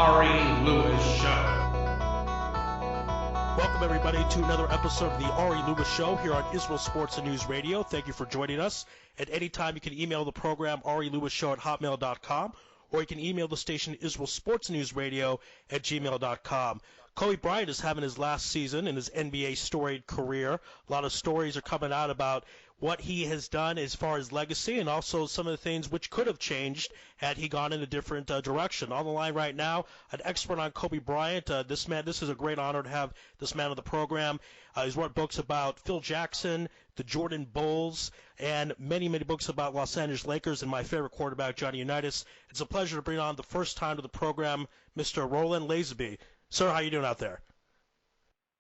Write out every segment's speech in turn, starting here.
Ari Lewis Show. Welcome, everybody, to another episode of the Ari Lewis Show here on Israel Sports and News Radio. Thank you for joining us. At any time, you can email the program, arilewishow@hotmail.com, or you can email the station, Israel Sports News Radio @gmail.com. Kobe Bryant is having his last season in his NBA storied career. A lot of stories are coming out about what he has done as far as legacy and also some of the things which could have changed had he gone in a different direction. On the line right now, an expert on Kobe Bryant. This is a great honor to have this man on the program. He's wrote books about Phil Jackson, the Jordan Bulls, and many, many books about Los Angeles Lakers and my favorite quarterback, Johnny Unitas. It's a pleasure to bring on the first time to the program, Mr. Roland Lazenby. Sir, how are you doing out there?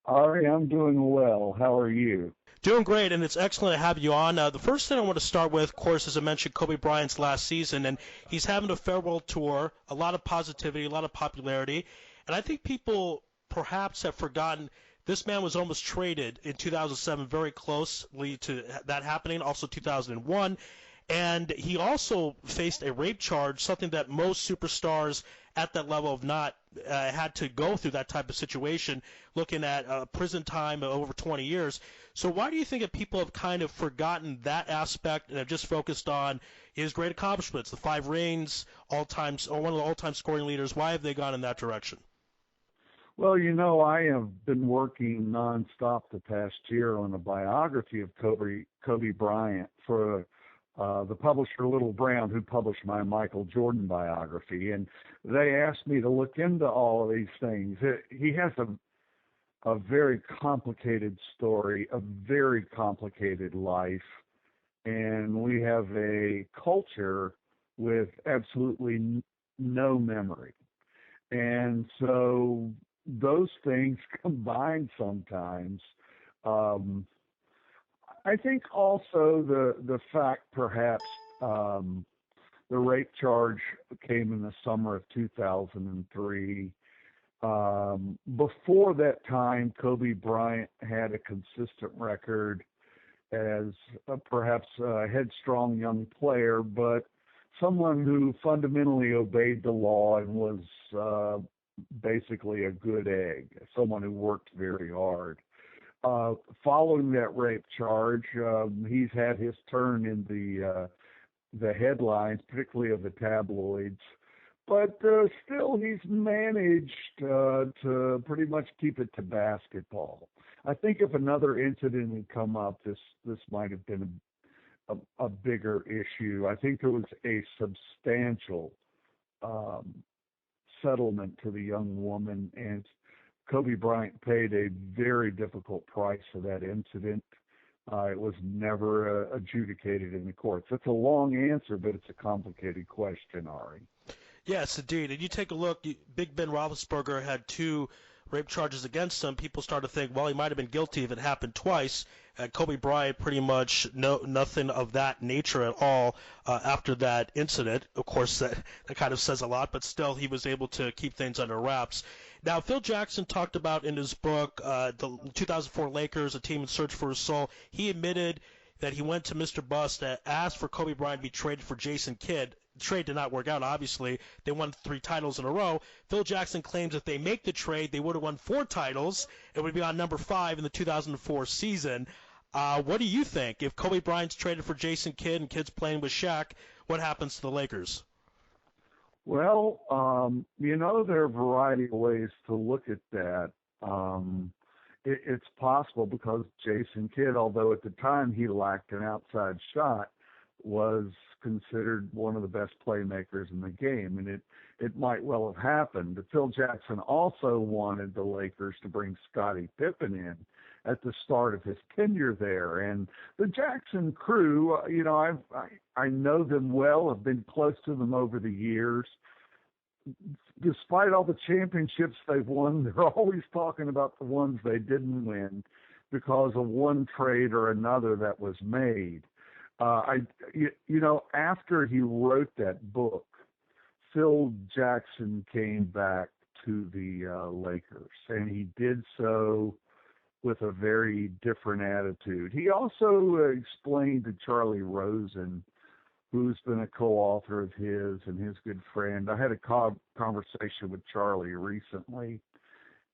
Ari, I'm doing well. How are you? Doing great, and it's excellent to have you on. The first thing I want to start with, of course, as I mentioned, Kobe Bryant's last season, and he's having a farewell tour, a lot of positivity, a lot of popularity, and I think people perhaps have forgotten this man was almost traded in 2007, very closely to that happening, also 2001. And he also faced a rape charge, something that most superstars at that level have not had to go through that type of situation, looking at prison time of over 20 years. So why do you think that people have kind of forgotten that aspect and have just focused on his great accomplishments, the 5 rings, all-time, or one of the all-time scoring leaders? Why have they gone in that direction? Well, I have been working nonstop the past year on a biography of Kobe Bryant for the publisher Little Brown, who published my Michael Jordan biography, and they asked me to look into all of these things. He has a very complicated story, a very complicated life, and we have a culture with absolutely no memory. And so those things combined sometimes. I think also the fact perhaps the rape charge came in the summer of 2003. Before that time, Kobe Bryant had a consistent record as perhaps a headstrong young player, but someone who fundamentally obeyed the law and was basically a good egg, someone who worked very hard. Following that rape charge, he's had his turn in the headlines, particularly of the tabloids, but still he's managed to pretty much keep it to basketball. I think if another incident had come up, this might have been a bigger issue. I think there was a substantial settlement to the young woman, and Kobe Bryant paid a very difficult price for that incident. It was never adjudicated in the courts. That's a long answer, but it's a complicated question, Ari. Yes, indeed. And you take a look, Big Ben Roethlisberger had 2 rape charges against him. People started to think, well, he might have been guilty if it happened twice. Kobe Bryant pretty much nothing of that nature at all after that incident. Of course, that kind of says a lot, but still he was able to keep things under wraps. Now, Phil Jackson talked about in his book, the 2004 Lakers, a team in search for his soul. He admitted that he went to Mr. Bust to ask for Kobe Bryant to be traded for Jason Kidd. The trade did not work out, obviously. They won 3 titles in a row. Phil Jackson claims if they make the trade, they would have won 4 titles. It would be on number 5 in the 2004 season. What do you think? If Kobe Bryant's traded for Jason Kidd and Kidd's playing with Shaq, what happens to the Lakers? Well, there are a variety of ways to look at that. It's possible because Jason Kidd, although at the time he lacked an outside shot, was considered one of the best playmakers in the game, and it might well have happened. But Phil Jackson also wanted the Lakers to bring Scottie Pippen in at the start of his tenure there. And the Jackson crew, I know them well, have been close to them over the years. Despite all the championships they've won, they're always talking about the ones they didn't win because of one trade or another that was made. After he wrote that book, Phil Jackson came back to the Lakers, and he did so with a very different attitude. He also explained to Charlie Rosen who's been a co-author of his and his good friend. I had a conversation with Charlie recently,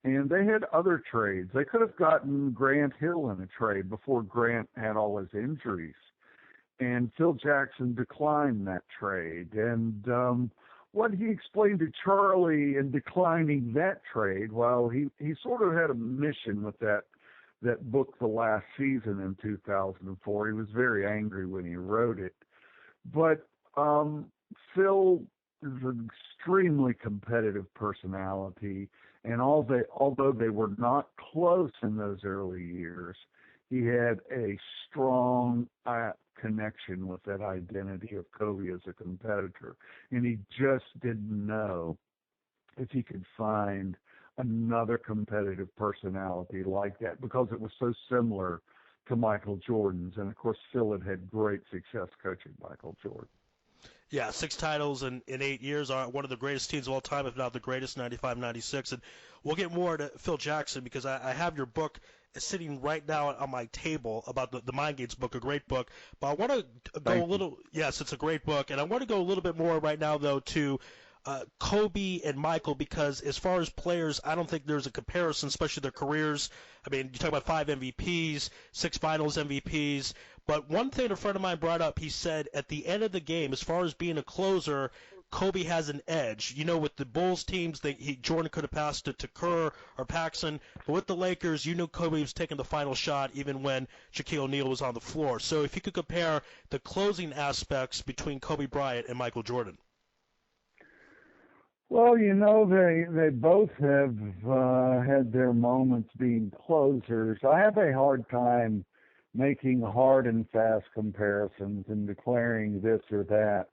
and they had other trades. They could have gotten Grant Hill in a trade before Grant had all his injuries. And Phil Jackson declined that trade. And what he explained to Charlie in declining that trade, well, he sort of had a mission with that book, The Last Season, in 2004. He was very angry when he wrote it. But Phil is an extremely competitive personality, and although they were not close in those early years, he had a strong connection with that identity of Kobe as a competitor, and he just didn't know if he could find another competitive personality like that, because it was so similar to Michael Jordan's. And of course, Phil had great success coaching Michael Jordan. Yeah, 6 titles in 8 years, are one of the greatest teams of all time, if not the greatest, 95, 96. And we'll get more to Phil Jackson, because I have your book sitting right now on my table about the Mind Games book, a great book. But I want to go yes, it's a great book. And I want to go a little bit more right now, though, to Kobe and Michael, because as far as players, I don't think there's a comparison, especially their careers. I mean, you talk about 5 MVPs, 6 finals MVPs. But one thing a friend of mine brought up, he said at the end of the game, as far as being a closer, Kobe has an edge. You know, with the Bulls teams, Jordan could have passed it to Kerr or Paxson. But with the Lakers, you knew Kobe was taking the final shot even when Shaquille O'Neal was on the floor. So if you could compare the closing aspects between Kobe Bryant and Michael Jordan. Well, you know, they both have had their moments being closers. I have a hard time making hard and fast comparisons and declaring this or that.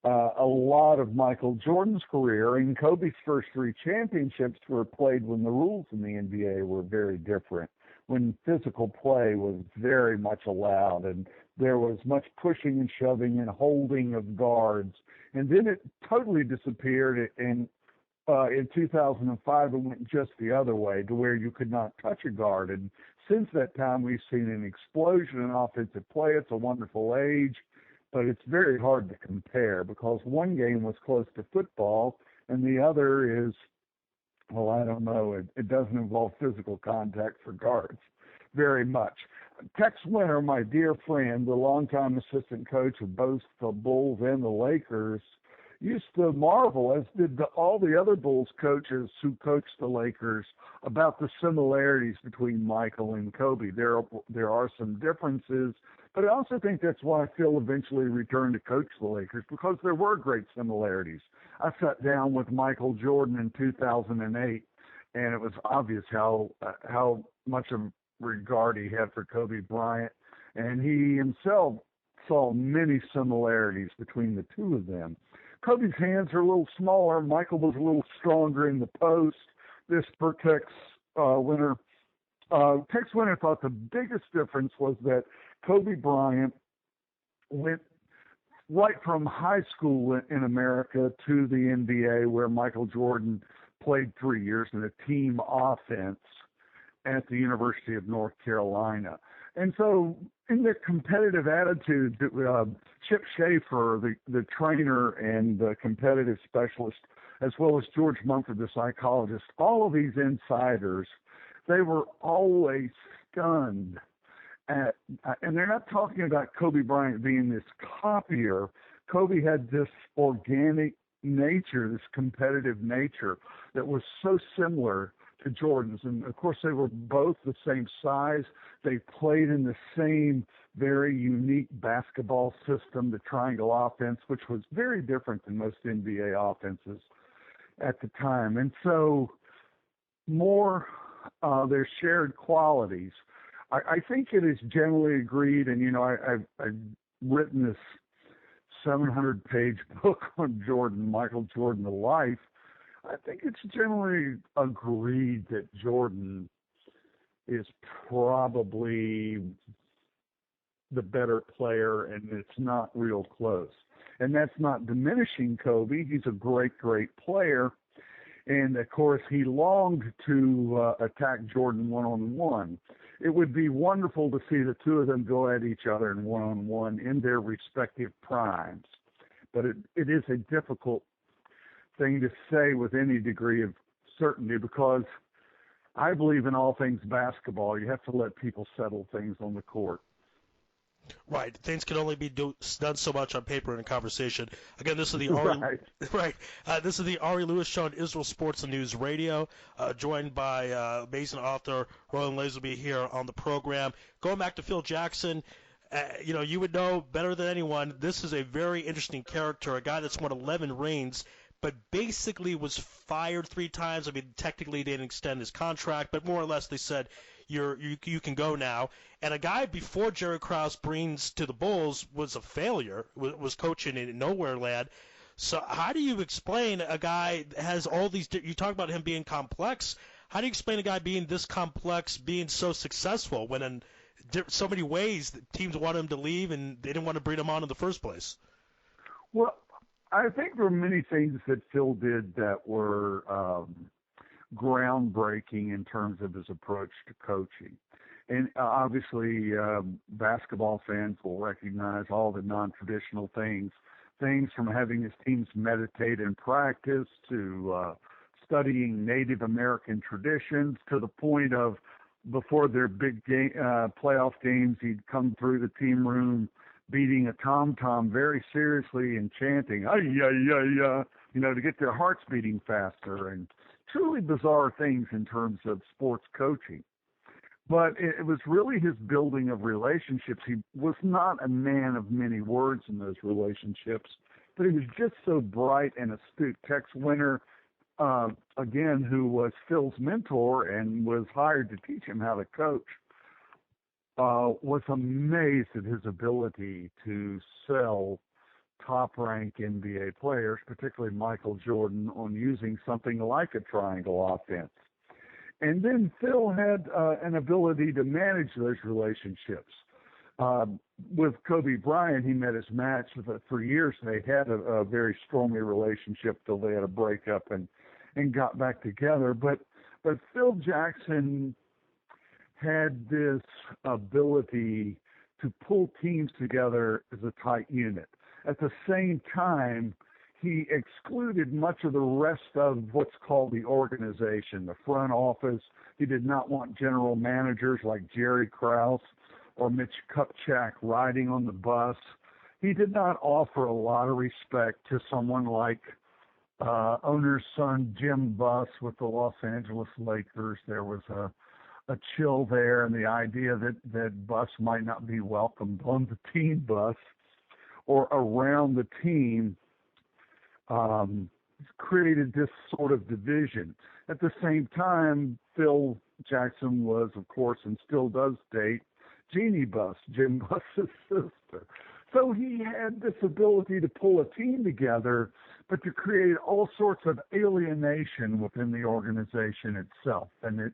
A lot of Michael Jordan's career and Kobe's first 3 championships were played when the rules in the NBA were very different, when physical play was very much allowed, and there was much pushing and shoving and holding of guards. And then it totally disappeared in 2005. It went just the other way, to where you could not touch a guard. And since that time, we've seen an explosion in offensive play. It's a wonderful age, but it's very hard to compare, because one game was close to football and the other is, well, I don't know, it doesn't involve physical contact for guards very much. Tex Winter, my dear friend, the longtime assistant coach of both the Bulls and the Lakers, used to marvel, as did all the other Bulls coaches who coached the Lakers, about the similarities between Michael and Kobe. There are some differences, but I also think that's why Phil eventually returned to coach the Lakers, because there were great similarities. I sat down with Michael Jordan in 2008, and it was obvious how much of regard he had for Kobe Bryant, and he himself saw many similarities between the two of them. Kobe's hands are a little smaller. Michael was a little stronger in the post. This for Tex Winter. Tex Winter thought the biggest difference was that Kobe Bryant went right from high school in America to the NBA, where Michael Jordan played 3 years in a team offense at the University of North Carolina. And so in their competitive attitude, Chip Schaefer, the trainer and the competitive specialist, as well as George Mumford, the psychologist, all of these insiders, they were always stunned at, and they're not talking about Kobe Bryant being this copier. Kobe had this organic nature, this competitive nature that was so similar to Jordan's. And of course, they were both the same size. They played in the same very unique basketball system, the triangle offense, which was very different than most NBA offenses at the time. And so their shared qualities. I think it is generally agreed, and, you know, I've written this 700-page book on Jordan, Michael Jordan, the life. I think it's generally agreed that Jordan is probably the better player, and it's not real close. And that's not diminishing Kobe. He's a great, great player. And, of course, he longed to attack Jordan one-on-one. it would be wonderful to see the two of them go at each other in one-on-one in their respective primes. But it is a difficult thing to say with any degree of certainty, because I believe in all things basketball. You have to let people settle things on the court. Right. Things can only be done so much on paper in a conversation. Again, this is the Ari, right. This is the Ari Lewis Show on Israel Sports and News Radio, joined by amazing author Roland Lazenby here on the program. Going back to Phil Jackson, you would know better than anyone, this is a very interesting character, a guy that's won 11 rings, but basically was fired 3 times. I mean, technically they didn't extend his contract, but more or less they said, you can go now. And a guy before Jerry Krause brings to the Bulls was a failure, was coaching in nowhere land. So how do you explain a guy that has all these – you talk about him being complex. How do you explain a guy being this complex, being so successful when in so many ways teams wanted him to leave and they didn't want to bring him on in the first place? Well, I think there were many things that Phil did that were groundbreaking in terms of his approach to coaching. And obviously, basketball fans will recognize all the non-traditional things from having his teams meditate in practice to studying Native American traditions, to the point of before their big playoff games, he'd come through the team room beating a tom-tom very seriously and chanting, ay, ay, ay, to get their hearts beating faster, and truly bizarre things in terms of sports coaching. But it was really his building of relationships. He was not a man of many words in those relationships, but he was just so bright and astute. Tex Winter, again, who was Phil's mentor and was hired to teach him how to coach, was amazed at his ability to sell top-rank NBA players, particularly Michael Jordan, on using something like a triangle offense. And then Phil had an ability to manage those relationships. With Kobe Bryant, he met his match. For years, they had a very stormy relationship till they had a breakup and got back together. But Phil Jackson had this ability to pull teams together as a tight unit. At the same time, he excluded much of the rest of what's called the organization, the front office. He did not want general managers like Jerry Krause or Mitch Kupchak riding on the bus. He did not offer a lot of respect to someone like owner's son Jim Buss with the Los Angeles Lakers. There was a chill there, and the idea that Buss might not be welcomed on the team bus or around the team created this sort of division. At the same time, Phil Jackson was, of course, and still does date Jeannie Buss, Jim Buss's sister. So he had this ability to pull a team together, but to create all sorts of alienation within the organization itself. And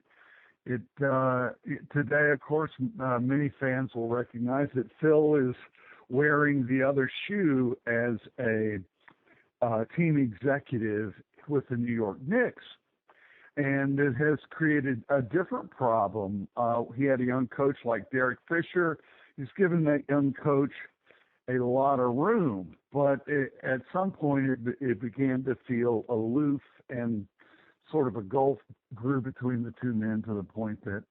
today, of course, many fans will recognize that Phil is wearing the other shoe as a team executive with the New York Knicks. And it has created a different problem. He had a young coach like Derek Fisher. He's given that young coach a lot of room, but at some point it began to feel aloof, and sort of a gulf grew between the two men to the point that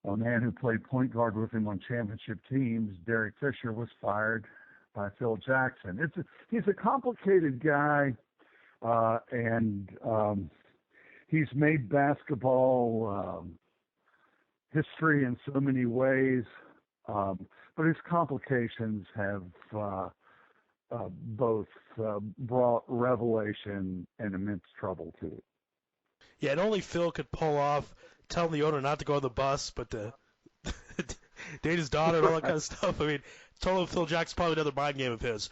a man who played point guard with him on championship teams, Derek Fisher, was fired by Phil Jackson. He's a complicated guy, and he's made basketball history in so many ways, but his complications have both brought revelation and immense trouble to it. Yeah, and only Phil could pull off telling the owner not to go on the bus, but to date his daughter and all that kind of stuff. I mean, total Phil Jackson's probably another mind game of his.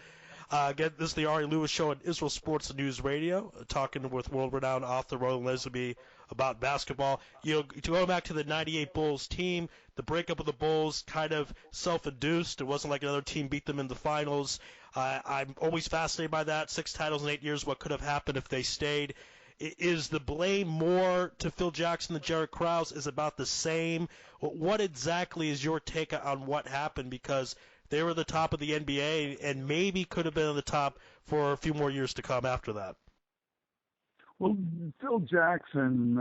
Again, this is the Ari Lewis Show on Israel Sports and News Radio, talking with world-renowned author Roland Lazenby about basketball. To go back to the 98 Bulls team, the breakup of the Bulls kind of self-induced. It wasn't like another team beat them in the finals. I'm always fascinated by that. 6 titles in 8 years, what could have happened if they stayed. Is the blame more to Phil Jackson than Jerry Krause? Is about the same? What exactly is your take on what happened? Because they were the top of the NBA and maybe could have been on the top for a few more years to come after that. Well, Phil Jackson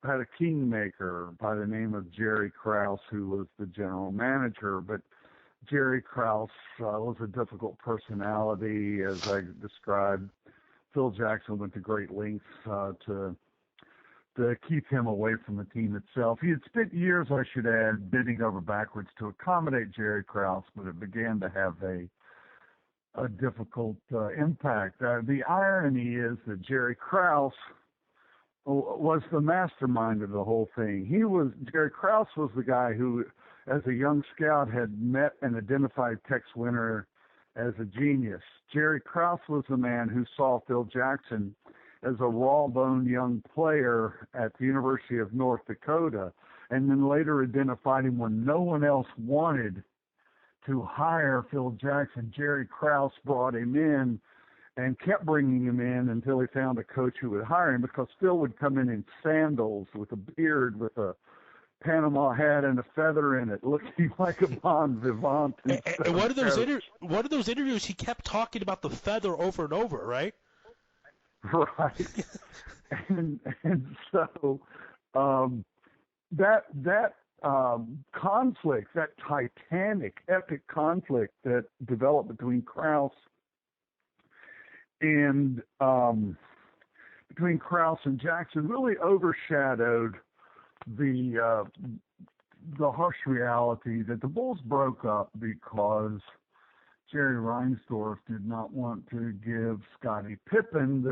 had a kingmaker by the name of Jerry Krause, who was the general manager. But Jerry Krause was a difficult personality, as I described. Phil Jackson went to great lengths to keep him away from the team itself. He had spent years, I should add, bending over backwards to accommodate Jerry Krause, but it began to have a difficult impact. The irony is that Jerry Krause was the mastermind of the whole thing. Jerry Krause was the guy who, as a young scout, had met and identified Tex Winter as a genius. Jerry Krause was the man who saw Phil Jackson as a raw-boned young player at the University of North Dakota, and then later identified him when no one else wanted to hire Phil Jackson. Jerry Krause brought him in and kept bringing him in until he found a coach who would hire him, because Phil would come in sandals with a beard, with a Panama hat and a feather in it, looking like a bon vivant. And one of those interviews, he kept talking about the feather over and over, right? Right. and so that conflict, that titanic, epic conflict that developed between Krause and Jackson really overshadowed the harsh reality that the Bulls broke up because Jerry Reinsdorf did not want to give Scottie Pippen,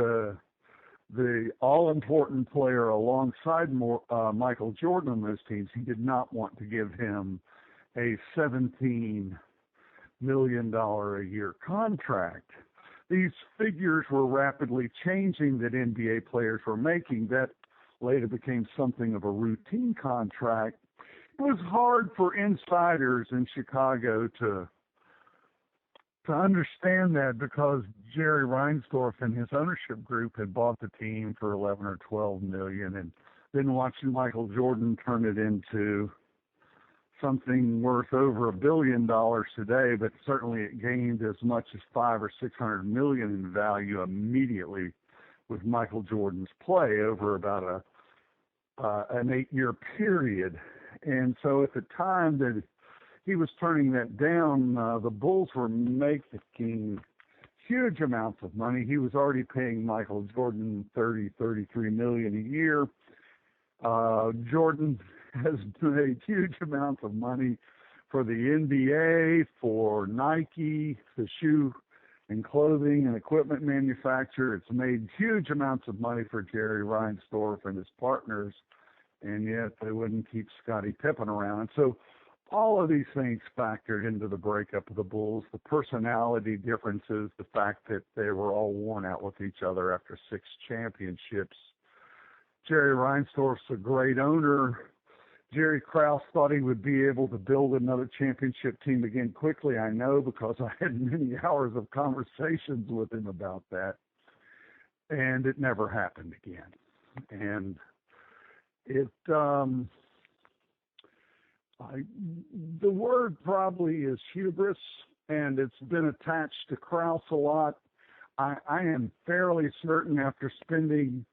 the all-important player alongside Michael Jordan on those teams. He did not want to give him a $17 million a year contract. These figures were rapidly changing that NBA players were making. That later became something of a routine contract. It was hard for insiders in Chicago to understand that, because Jerry Reinsdorf and his ownership group had bought the team for 11 or 12 million, and then watching Michael Jordan turn it into something worth over $1 billion today, but certainly it gained as much as 500 or 600 million in value immediately with Michael Jordan's play over about an 8-year period. And so at the time that he was turning that down, the Bulls were making huge amounts of money. He was already paying Michael Jordan $33 million a year. Jordan has made huge amounts of money for the NBA, for Nike, the shoe and clothing and equipment manufacturer. It's made huge amounts of money for Jerry Reinsdorf and his partners, and yet they wouldn't keep Scottie Pippen around. And so all of these things factored into the breakup of the Bulls, the personality differences, the fact that they were all worn out with each other after 6 championships. Jerry Reinsdorf's a great owner. Jerry Krause thought he would be able to build another championship team again quickly. I know, because I had many hours of conversations with him about that. And it never happened again. And the word probably is hubris, and it's been attached to Krause a lot. I am fairly certain, after spending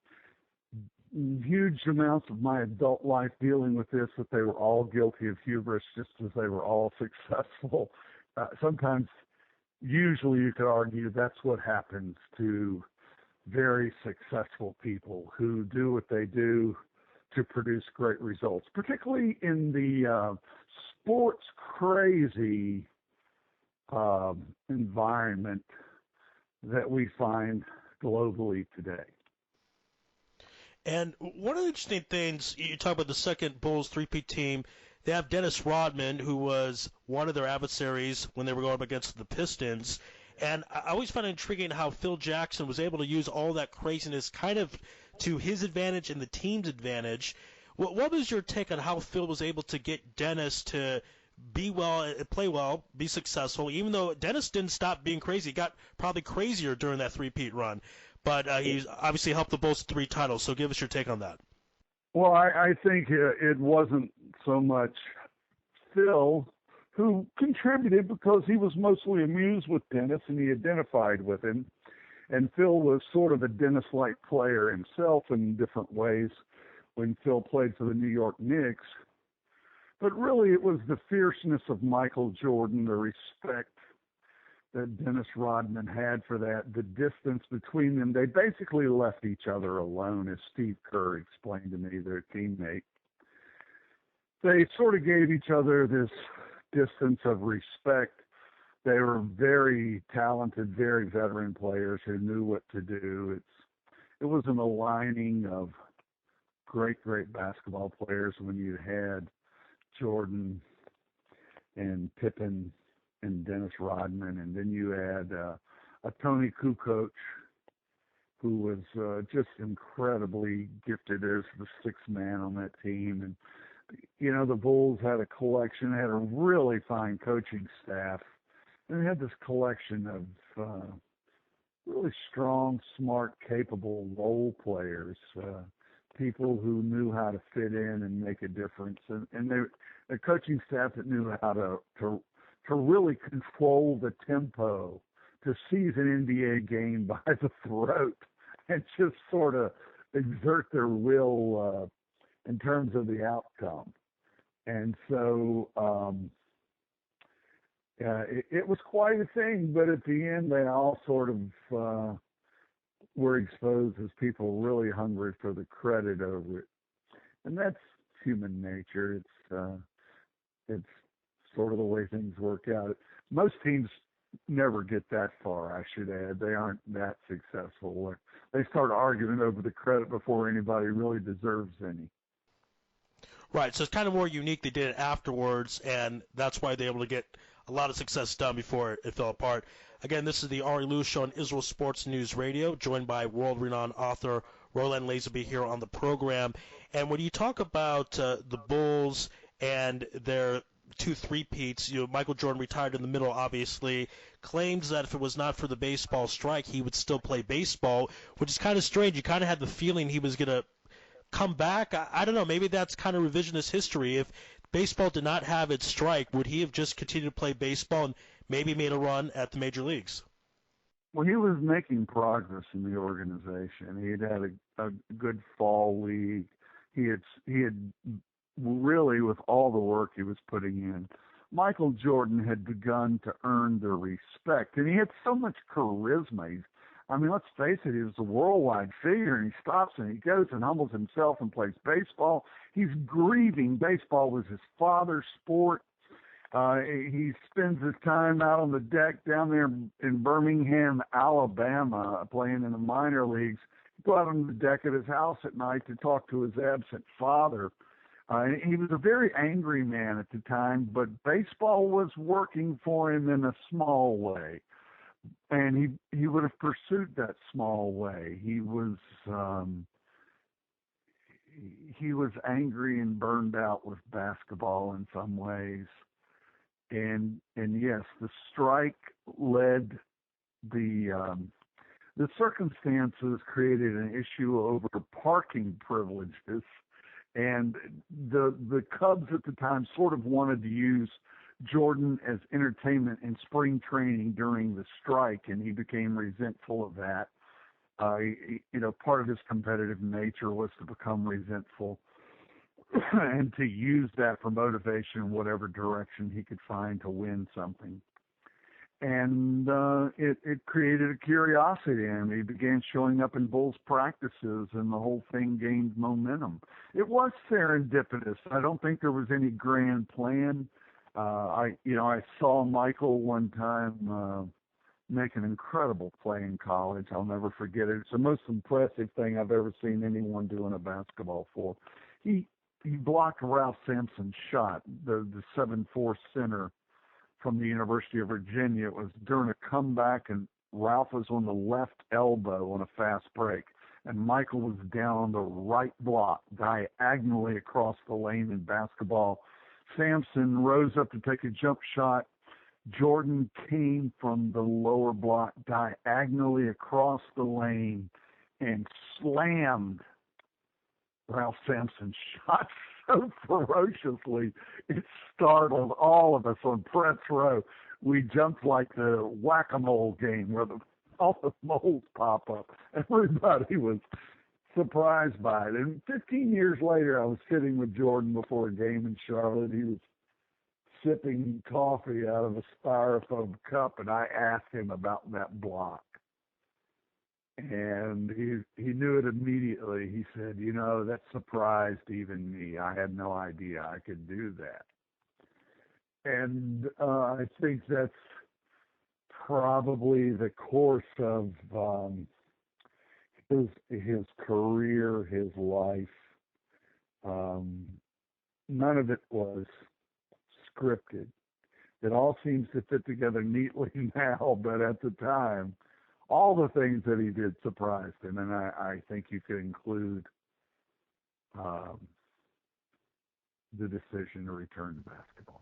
huge amounts of my adult life dealing with this, that they were all guilty of hubris, just as they were all successful. Usually you could argue that's what happens to very successful people who do what they do to produce great results, particularly in the sports crazy environment that we find globally today. And one of the interesting things, you talk about the second Bulls three-peat team, they have Dennis Rodman, who was one of their adversaries when they were going up against the Pistons. And I always find it intriguing how Phil Jackson was able to use all that craziness kind of to his advantage and the team's advantage. What was your take on how Phil was able to get Dennis to be well and play well, be successful. Even though Dennis didn't stop being crazy, he got probably crazier during that three-peat run. But he's obviously helped the Bulls to 3 titles. So give us your take on that. Well, I think it wasn't so much Phil who contributed because he was mostly amused with Dennis and he identified with him. And Phil was sort of a Dennis-like player himself in different ways when Phil played for the New York Knicks. But really it was the fierceness of Michael Jordan, the respect that Dennis Rodman had for that, the distance between them. They basically left each other alone, as Steve Kerr explained to me, their teammate. They sort of gave each other this distance of respect. They were very talented, very veteran players who knew what to do. It was an aligning of great basketball players when you had Jordan and Pippen and Dennis Rodman, and then you had a Tony Kukoc, who was just incredibly gifted as the sixth man on that team. And, you know, the Bulls had a collection, had a really fine coaching staff, and they had this collection of really strong, smart, capable role players, people who knew how to fit in and make a difference, and a coaching staff that knew how to really control the tempo, to seize an NBA game by the throat and just sort of exert their will in terms of the outcome. And so it was quite a thing, but at the end they all sort of were exposed as people really hungry for the credit over it. And that's human nature. It's sort of the way things work out. Most teams never get that far, I should add. They aren't that successful. They start arguing over the credit before anybody really deserves any. Right, so it's kind of more unique. They did it afterwards, and that's why they were able to get a lot of success done before it fell apart. Again, this is the Ari Lewis Show on Israel Sports News Radio, joined by world-renowned author Roland Lazenby here on the program. And when you talk about the Bulls and their 2 three-peats, you know, Michael Jordan retired in the middle, obviously, claims that if it was not for the baseball strike, he would still play baseball, which is kind of strange. You kind of had the feeling he was going to come back. I don't know, maybe that's kind of revisionist history. If baseball did not have its strike, would he have just continued to play baseball and maybe made a run at the major leagues? Well, he was making progress in the organization. He had a good fall league. He had really, with all the work he was putting in, Michael Jordan had begun to earn the respect, and he had so much charisma. I mean, let's face it, he was a worldwide figure, and he stops and he goes and humbles himself and plays baseball. He's grieving. Baseball was his father's sport. He spends his time out on the deck down there in Birmingham, Alabama, playing in the minor leagues. He'd go out on the deck at his house at night to talk to his absent father. He was a very angry man at the time, but baseball was working for him in a small way. And he would have pursued that small way. He was angry and burned out with basketball in some ways. And yes, the strike led the circumstances created an issue over parking privileges, and the Cubs at the time sort of wanted to use Jordan as entertainment in spring training during the strike, and he became resentful of that. Part of his competitive nature was to become resentful and to use that for motivation in whatever direction he could find to win something. And it created a curiosity in him. He began showing up in Bulls practices, and the whole thing gained momentum. It was serendipitous. I don't think there was any grand plan. I saw Michael one time make an incredible play in college. I'll never forget it. It's the most impressive thing I've ever seen anyone do in a basketball floor. He blocked Ralph Sampson's shot, the 7'4" center from the University of Virginia. It was during a comeback, and Ralph was on the left elbow on a fast break, and Michael was down on the right block, diagonally across the lane in basketball. Sampson rose up to take a jump shot. Jordan came from the lower block diagonally across the lane and slammed Ralph Sampson's shot so ferociously it startled all of us on press row. We jumped like the whack-a-mole game where all the moles pop up. Everybody was surprised by it. And 15 years later, I was sitting with Jordan before a game in Charlotte. He was sipping coffee out of a styrofoam cup, and I asked him about that block. And he knew it immediately. He said, that surprised even me. I had no idea I could do that. And I think that's probably the course of his career, his life. None of it was scripted. It all seems to fit together neatly now, but at the time, all the things that he did surprised him, and I think you could include the decision to return to basketball.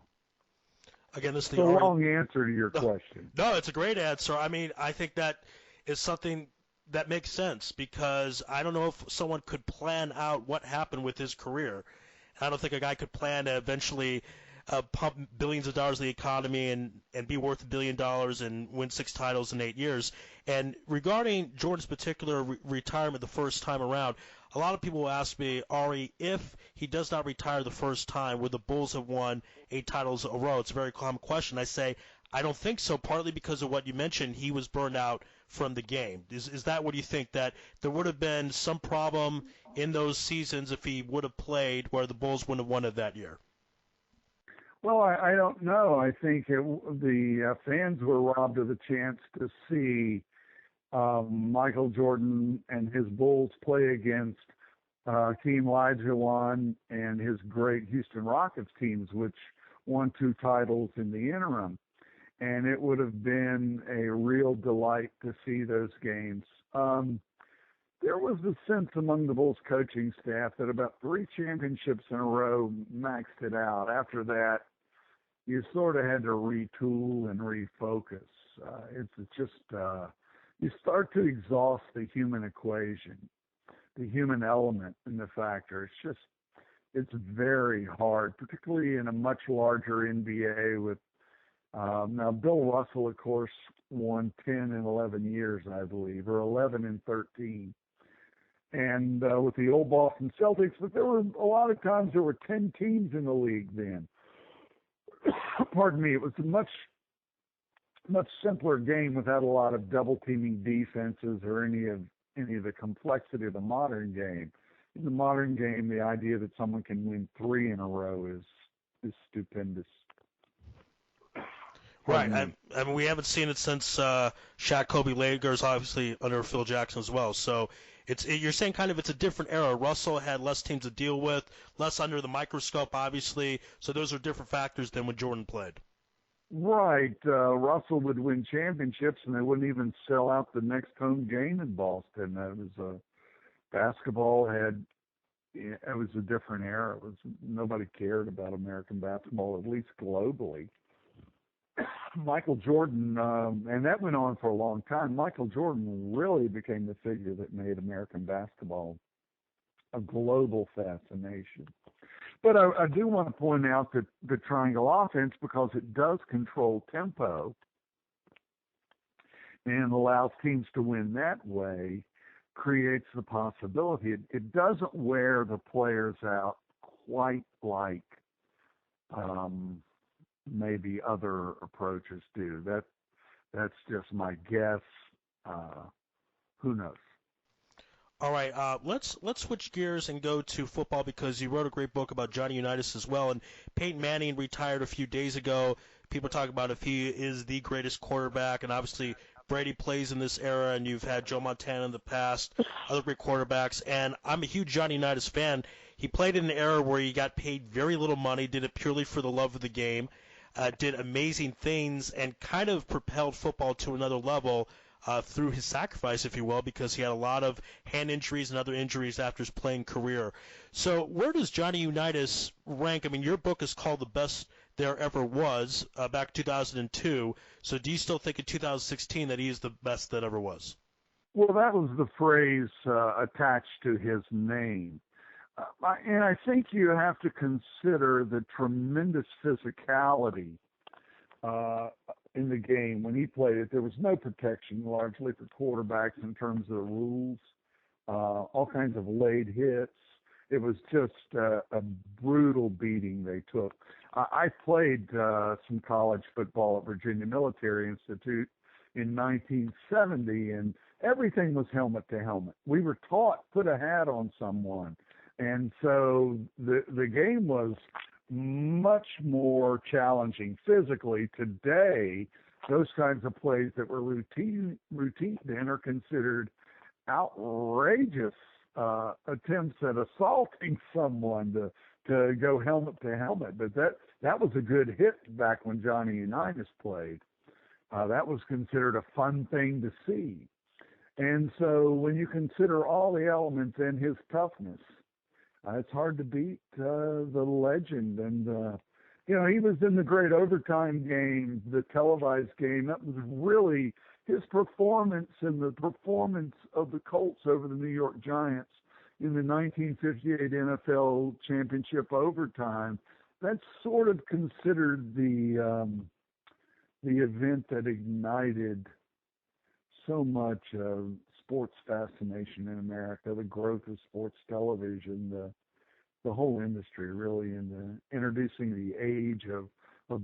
Again, this is the long answer to your question. No, it's a great answer. I mean, I think that is something that makes sense because I don't know if someone could plan out what happened with his career. I don't think a guy could plan to eventually pump billions of dollars in the economy and be worth $1 billion and win 6 titles in 8 years. And regarding Jordan's particular retirement the first time around, a lot of people will ask me, Ari, if he does not retire the first time, would the Bulls have won 8 titles in a row? It's a very common question. I say, I don't think so, partly because of what you mentioned. He was burned out from the game. Is that what you think, that there would have been some problem in those seasons if he would have played where the Bulls wouldn't have won it that year? Well, I don't know. I think the fans were robbed of the chance to see Michael Jordan and his Bulls play against Team Olajuwon and his great Houston Rockets teams, which won 2 titles in the interim. And it would have been a real delight to see those games. There was a sense among the Bulls coaching staff that about 3 championships in a row maxed it out. After that, you sort of had to retool and refocus. It's just, you start to exhaust the human equation, the human element in the factor. It's very hard, particularly in a much larger NBA with, now Bill Russell, of course, won 10 in 11 years, I believe, or 11 in 13. And with the old Boston Celtics, but there were a lot of times there were 10 teams in the league then. Pardon me, it was a much simpler game without a lot of double teaming defenses or any of the complexity of the modern game. In the modern game, the idea that someone can win 3 in a row is stupendous. Right. I mean, we haven't seen it since Shaq, Kobe, Lakers, obviously under Phil Jackson as well. So you're saying kind of it's a different era. Russell had less teams to deal with, less under the microscope, obviously. So those are different factors than when Jordan played. Right. Russell would win championships, and they wouldn't even sell out the next home game in Boston. It was basketball had. It was a different era. Nobody cared about American basketball, at least globally. Michael Jordan, and that went on for a long time. Michael Jordan really became the figure that made American basketball a global fascination. But I do want to point out that the triangle offense, because it does control tempo and allows teams to win that way, creates the possibility. It doesn't wear the players out quite like maybe other approaches do. That's just my guess. Who knows? All right, let's switch gears and go to football because you wrote a great book about Johnny Unitas as well. And Peyton Manning retired a few days ago. People talk about if he is the greatest quarterback, and obviously Brady plays in this era, and you've had Joe Montana in the past, other great quarterbacks. And I'm a huge Johnny Unitas fan. He played in an era where he got paid very little money, did it purely for the love of the game. Did amazing things and kind of propelled football to another level. through his sacrifice, if you will, because he had a lot of hand injuries and other injuries after his playing career. So where does Johnny Unitas rank? I mean, your book is called The Best There Ever Was, back 2002. So do you still think in 2016 that he is the best that ever was? Well, that was the phrase attached to his name. And I think you have to consider the tremendous physicality in the game. When he played it, there was no protection largely for quarterbacks in terms of the rules, all kinds of late hits. It was just a brutal beating they took. I played some college football at Virginia Military Institute in 1970, and everything was helmet to helmet. We were taught, put a hat on someone. And so the game was much more challenging physically. Today, those kinds of plays that were routine then are considered outrageous attempts at assaulting someone to go helmet to helmet. But that was a good hit back when Johnny Unitas played. That was considered a fun thing to see. And so when you consider all the elements in his toughness, it's hard to beat the legend. And, he was in the great overtime game, the televised game. That was really his performance and the performance of the Colts over the New York Giants in the 1958 NFL Championship overtime. That's sort of considered the event that ignited so much sports fascination in America, the growth of sports television, the whole industry really, and introducing the age of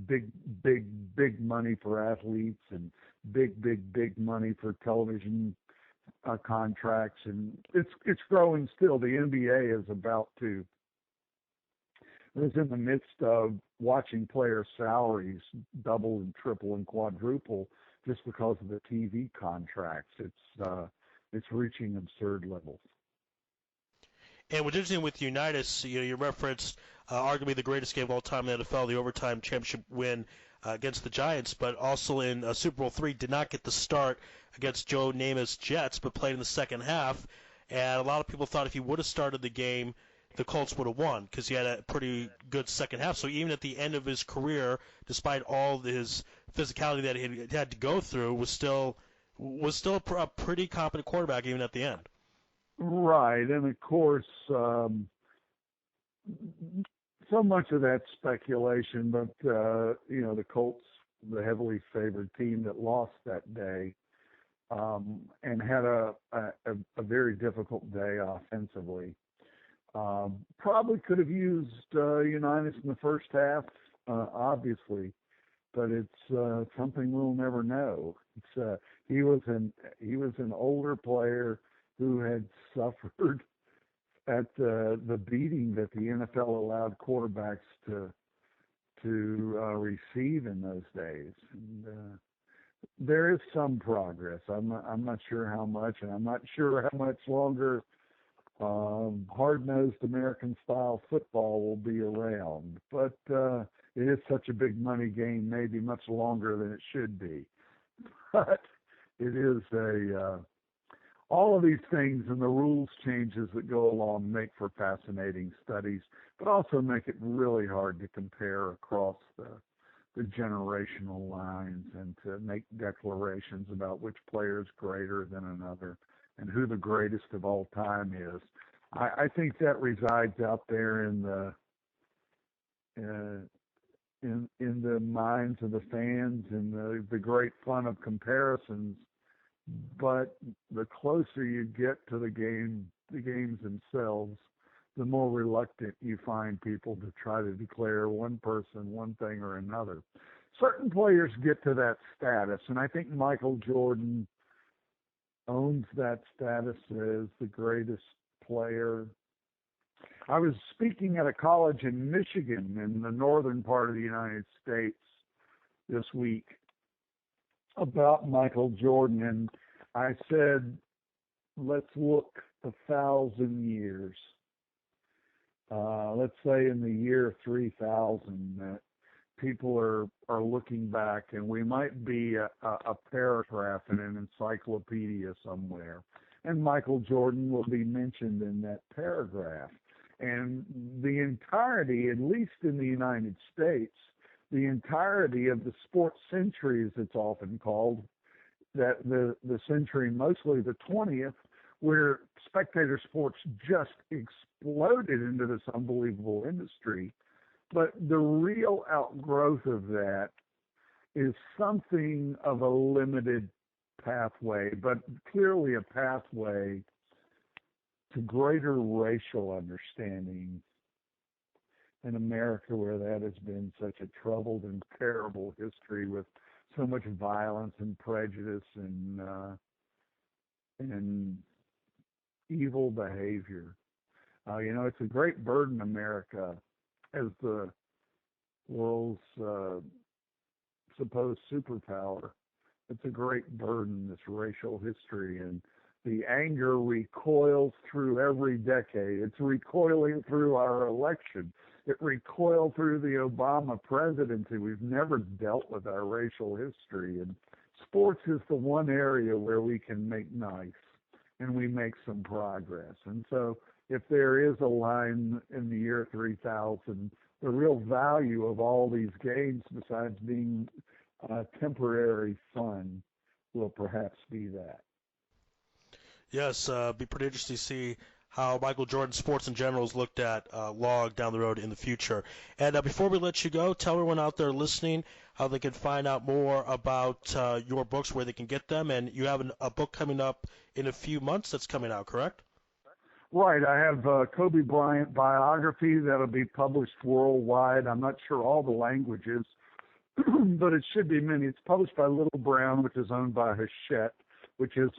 big money for athletes and big money for television contracts, and it's growing still. The NBA is about to. It was in the midst of watching player salaries double and triple and quadruple just because of the TV contracts. It's reaching absurd levels. And what's interesting with Unitas, you referenced arguably the greatest game of all time in the NFL, the overtime championship win against the Giants, but also in Super Bowl III did not get the start against Joe Namath's Jets, but played in the second half. And a lot of people thought if he would have started the game, the Colts would have won because he had a pretty good second half. So even at the end of his career, despite all his physicality that he had to go through, was still a pretty competent quarterback even at the end. Right, and of course, so much of that speculation, but the Colts, the heavily favored team that lost that day, and had a very difficult day offensively. Probably could have used Unitas in the first half, obviously, but it's something we'll never know. He was an older player who had suffered at the beating that the NFL allowed quarterbacks to receive in those days. And there is some progress. I'm not sure how much, and I'm not sure how much longer hard-nosed American-style football will be around. But it is such a big money game, maybe much longer than it should be. But it is all of these things and the rules changes that go along make for fascinating studies, but also make it really hard to compare across the generational lines and to make declarations about which player is greater than another and who the greatest of all time is. I think that resides out there in the minds of the fans and the great fun of comparisons. But the closer you get to the games themselves, the more reluctant you find people to try to declare one person one thing or another. Certain players get to that status, and I think Michael Jordan owns that status as the greatest player. I was speaking at a college in Michigan in the northern part of the United States this week about Michael Jordan, and I said, let's look 1,000 years. Let's say in the year 3000, people are looking back, and we might be a paragraph in an encyclopedia somewhere, and Michael Jordan will be mentioned in that paragraph. And the entirety, at least in the United States, the entirety of the sports century, as it's often called, that the century, mostly the 20th, where spectator sports just exploded into this unbelievable industry. But the real outgrowth of that is something of a limited pathway, but clearly a pathway to greater racial understanding in America, where that has been such a troubled and terrible history with so much violence and prejudice and evil behavior. It's a great burden, America, as the world's supposed superpower. It's a great burden, this racial history, and the anger recoils through every decade. It's recoiling through our election. It recoiled through the Obama presidency. We've never dealt with our racial history, and sports is the one area where we can make nice, and we make some progress. And so if there is a line in the year 3000, the real value of all these games, besides being temporary fun, will perhaps be that. Yes, be pretty interesting to see how Michael Jordan sports in general is looked at long down the road in the future. And before we let you go, tell everyone out there listening how they can find out more about your books, where they can get them. And you have a book coming up in a few months that's coming out, correct? Right. I have Kobe Bryant biography that'll be published worldwide. I'm not sure all the languages, but it should be many. It's published by Little Brown, which is owned by Hachette, which is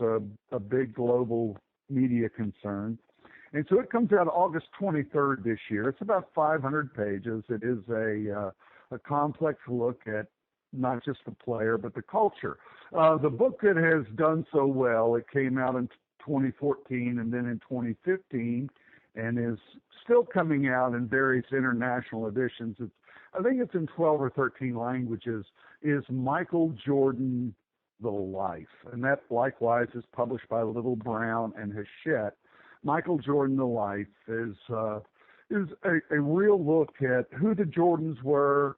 a big global media concern. And so it comes out August 23rd this year. It's about 500 pages. It is a complex look at not just the player, but the culture. The book that has done so well, it came out in 2014 and then in 2015 and is still coming out in various international editions. I think it's in 12 or 13 languages, is Michael Jordan, The Life. And that likewise is published by Little Brown and Hachette. Michael Jordan, The Life is a real look at who the Jordans were,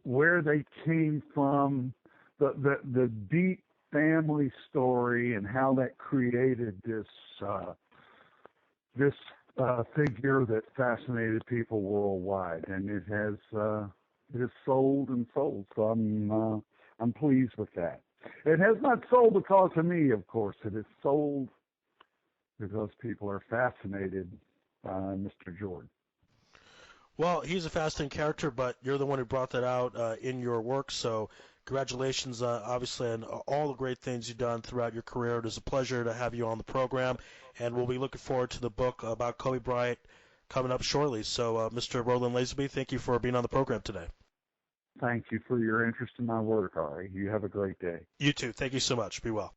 where they came from, the deep family story, and how that created this figure that fascinated people worldwide. And it has sold and sold. So I'm pleased with that. It has not sold because of me, of course. It has sold because people are fascinated by Mr. Jordan. Well, he's a fascinating character, but you're the one who brought that out in your work, so congratulations, obviously, on all the great things you've done throughout your career. It is a pleasure to have you on the program, and we'll be looking forward to the book about Kobe Bryant coming up shortly. So, Mr. Roland Lazenby, thank you for being on the program today. Thank you for your interest in my work, Ari. You have a great day. You too. Thank you so much. Be well.